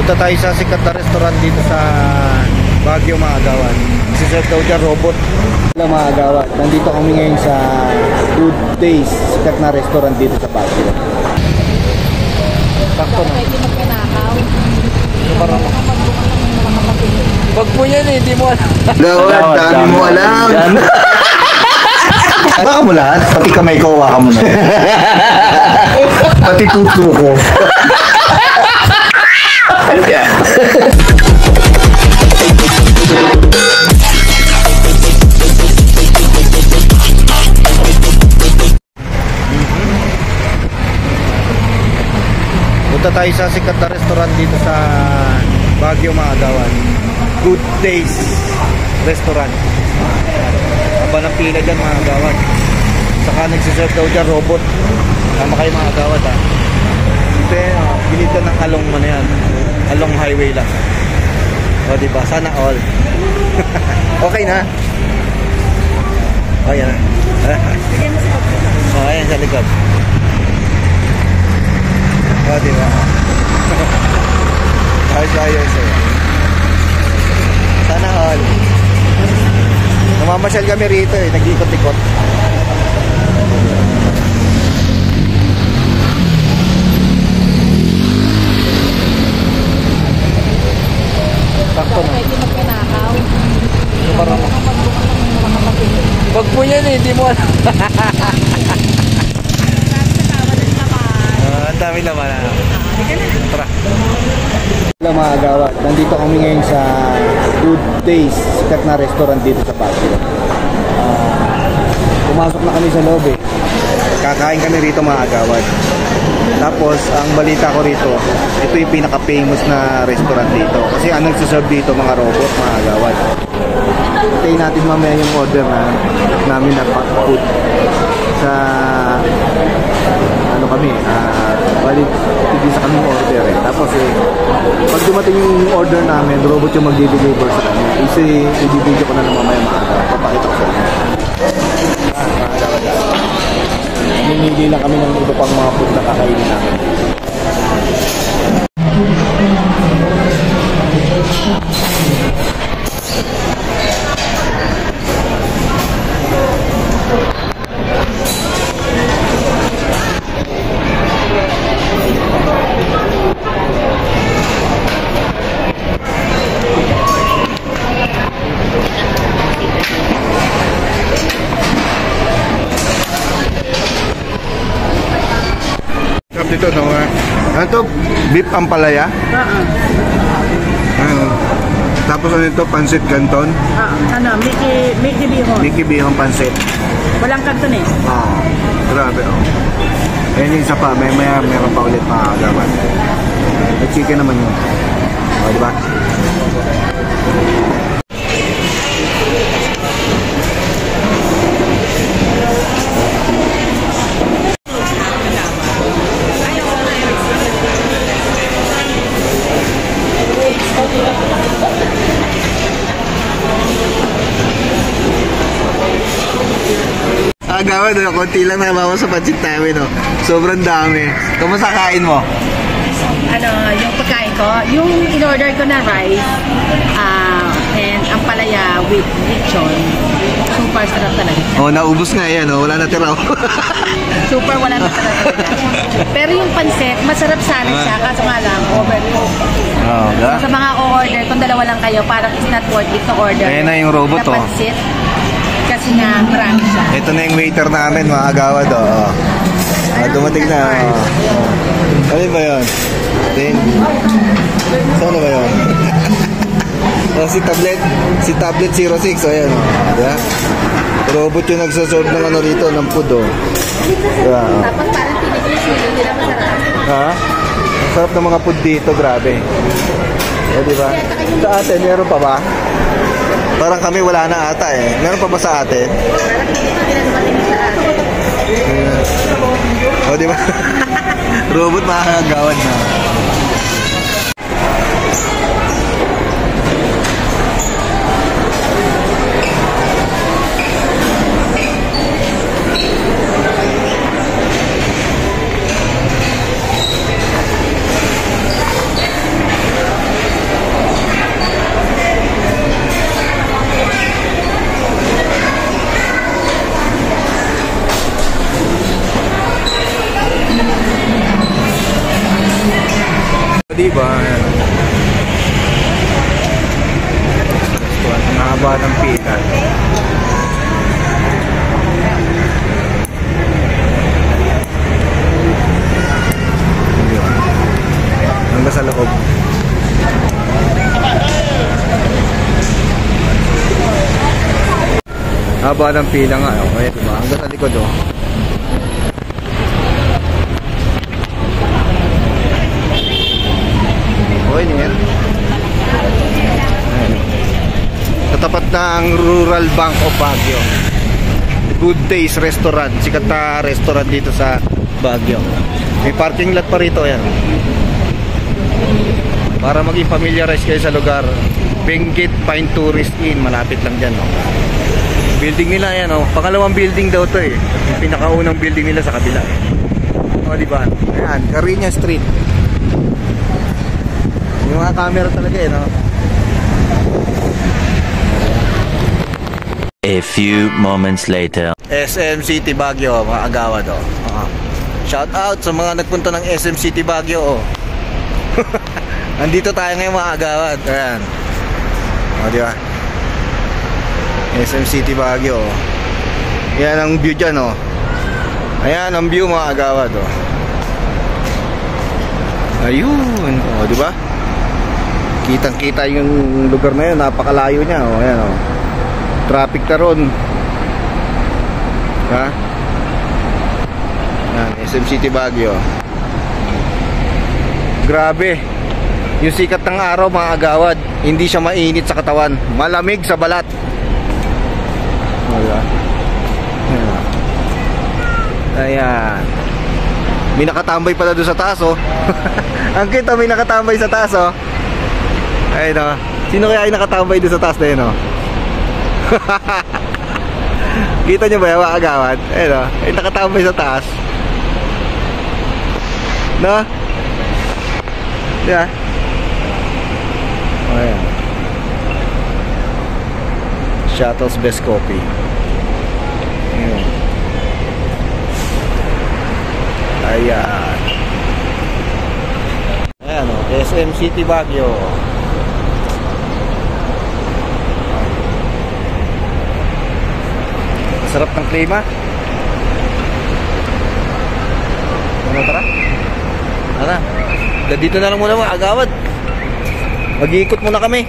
Punta tayo sa sikat na restaurant dito sa Baguio, mga agawan. Si-serve daw dyan robot. Hello mga agawan, nandito kami ngayon sa Good Days, sikat na restaurant dito sa Baguio. Sakto na. Wag po yan eh, hindi mo alam. Gawad, dami mo alam. Baka mo lahat, pati kamay ko, waka mo na. Pati tuto ko. Punta tayo sa sikat na restaurant dito sa Baguio, mga agawan. Good Days Restaurant. Haba ng pila dyan, mga agawan. Saka nagsiserve daw dyan robot. Tama kayo, mga agawan, ha. Ito gilitan ng along mo na yan. Along highway lang. O diba, sana all. Okay na. O yan. O ayan sa likod. O diba. Ayos sa'yo. Sana all. Namamasyal kami rito eh, nag-ikot-ikot. Sakto na. Wag po yan eh, hindi mo alam. Ang dami naman. Tara. Hello mga agawat, nandito kami ngayon sa Good Days, sikat na restaurant dito sa Baguio. Pumasok na kami sa loob eh. Kakain kami rito mga agawat. Tapos ang balita ko rito, ito yung pinaka-famous na restaurant dito. Kasi ang nagsiserve dito mga robot, mga agawat. Hintayin natin mamaya yung order namin na food sa ano kami, balik hindi sa kaming order eh. Tapos pag dumating yung order namin, robot yung magdi-deliver sa kanya. I-video ko na lang mamaya maaga. Papakita ko sa inyo. Minili lang kami ng iba pang mga food na kakainin namin. Dito no, ano to? Beef ampalaya? Tapos ano ito? Pansit canton? Ano? Mickey Bihon. Mickey Bihon pansit. Walang canton eh. Grabe oh. Ayan yung isa pa, meron pa ulit mga agawan. May chicken naman yun. O, diba? Agawad, konti lang nabawa sa budget namin, no? Sobrang dami. Kamusta kain mo? Ano, yung pagkain ko, yung in-order ko na rice, and ampalaya with lechon. Super sarap talaga. Oh, naubos nga yan, oh. Wala na tira. Super wala na talaga. Pero yung pansit, masarap sana siya, kaso nga lang, overcooked. Oh, sa mga o-order, kung dalawa lang kayo, parang it's not worth it to order. Ayan na yung robot, na pansit. Kasi nga, marami siya. Ito na yung waiter namin, mga agawad, oh. Dumating na, oh. Ano ba yun? Saan ba yun? Oh, si Tablet 06, oh, yan, oh. Diba? Robot yung nagsaserve ng ano rito, ng food, oh. Diba, oh. Tapos parang pinag-isip, hindi na masarap. Ha? Sarap ng mga food dito, grabe. O, diba? Sa atin, meron pa ba? Parang kami wala na ata eh. Meron pa ba sa atin? Parang hindi na dumating sa atin. O, diba? Robot makakagawan na. Diba? Ayan. Ang haba ng pila. Hanggang sa loob. Haba ng pila nga. Okay, diba? Hanggang sa likod, oh. Okay, niyan. Ayan. Katapat ng Rural Bank of Baguio. Good Days Restaurant. Sikat na restaurant dito sa Baguio. May parking lot pa rito, yan. Para maging familiarize kayo sa lugar, Benguet Pine Tourist Inn, malapit lang dyan, no? Building nila yan, no? Pangalawang building daw to, eh. Yung pinakaunang building nila sa kabila, eh. O, diba? Ayan, Carina Street. Yung mga camera talaga, eh, no? A few moments later. SM City Baguio, mga agawad, oh. Shout out sa mga nagpunta ng SM City Baguio, oh. Nandito tayo ngayon, mga agawad. Ayan. O, diba? SM City Baguio, oh. Yan ang view dyan, oh. Ayan ang view, mga agawad, oh. Ayun, oh, diba? Kitang-kita yung lugar na yun, napakalayo niya, oh. Ayan, oh. Traffic na ron. Ha? Ayan, SM City Baguio. Grabe. Yung sikat ng araw, mga agawad, hindi siya mainit sa katawan, malamig sa balat. Wala. Ayan. May nakatambay pala doon sa taas, oh. Ang kita, may nakatambay sa taas, oh. Ayun, oh. Sino kaya yung nakatambay doon sa taas na yun, oh? Kita nyo ba yung mga agawad? Ayun, oh. Ay nakatambay sa taas. No? Yeah. Ayan. Shuttle's Best Coffee. Ayan. Ayan. Ayan, o. SM City Baguio. Sarap ng klima. Ano, tara? Tara. Dito na lang muna, mga agawad. Mag-iikot muna kami.